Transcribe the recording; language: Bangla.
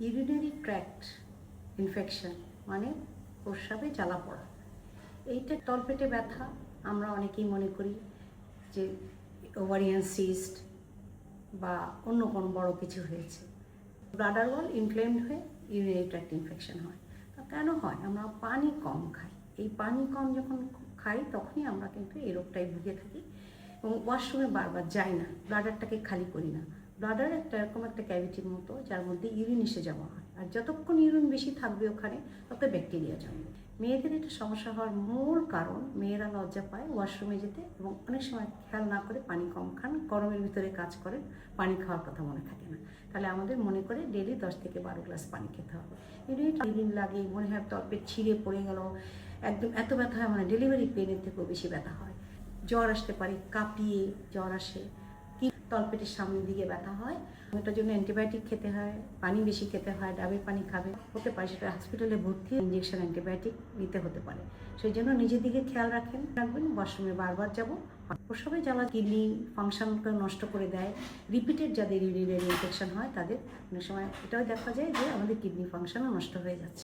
ইউরিনারি ট্র্যাক্ট ইনফেকশন মানে প্রস্রাবে জ্বালা পড়া। এইটা তলপেটে ব্যথা আমরা অনেকেই মনে করি যে ওভারিয়ান সিস্ট বা অন্য কোনো বড় কিছু হয়েছে। ব্লাডার ওয়াল ইনফ্লেমড হয়ে ইউরিনারি ট্র্যাক্ট ইনফেকশন হয়। তা কেন হয়? আমরা পানি কম খাই। এই পানি কম যখন খাই তখনই আমরা কিন্তু এই রোগটায় ভুগে থাকি এবং ওয়াশরুমে বারবার যাই না, ব্লাডারটাকে খালি করি না। ব্লাডার এরকম একটা ক্যাভিটির মতো যার মধ্যে ইউরিন এসে জমা হয়, আর যতক্ষণ ইউরিন বেশি থাকবে ওখানে তত ব্যাকটেরিয়া জন্মে। মেয়েদের এটা সমস্যা হওয়ার মূল কারণ মেয়েরা লজ্জা পায় ওয়াশরুমে যেতে এবং অনেক সময় খেয়াল না করে পানি কম খান, গরমের ভিতরে কাজ করেন, পানি খাওয়ার কথা মনে থাকে না। তাহলে আমাদের মনে করে ডেলি 10 থেকে 12 গ্লাস পানি খেতে হবে। ইউরিন লাগে, মনে হয় তলপেট ছিঁড়ে পড়ে গেল, একদম এত ব্যথা হয়, মানে ডেলিভারি পেনের থেকেও বেশি ব্যথা হয়। জ্বর আসতে পারে, কাঁপিয়ে জ্বর আসে, কি তলপেটের সামনের দিকে ব্যথা হয়। ওটার জন্য অ্যান্টিবায়োটিক খেতে হয়, পানি বেশি খেতে হয়, ডাবের পানি খাবে হতে পারে, সেটা হসপিটালে ভর্তি ইঞ্জেকশন অ্যান্টিবায়োটিক নিতে হতে পারে। সেই জন্য নিজের দিকে খেয়াল রাখবেন। ওয়াশরুমে বারবার যাব। প্রসবে জ্বালা কিডনি ফাংশনকে নষ্ট করে দেয়। রিপিটেড যাদের ইউরিনারি ইনফেকশন হয় তাদের অনেক সময় এটাও দেখা যায় যে আমাদের কিডনি ফাংশনও নষ্ট হয়ে যাচ্ছে।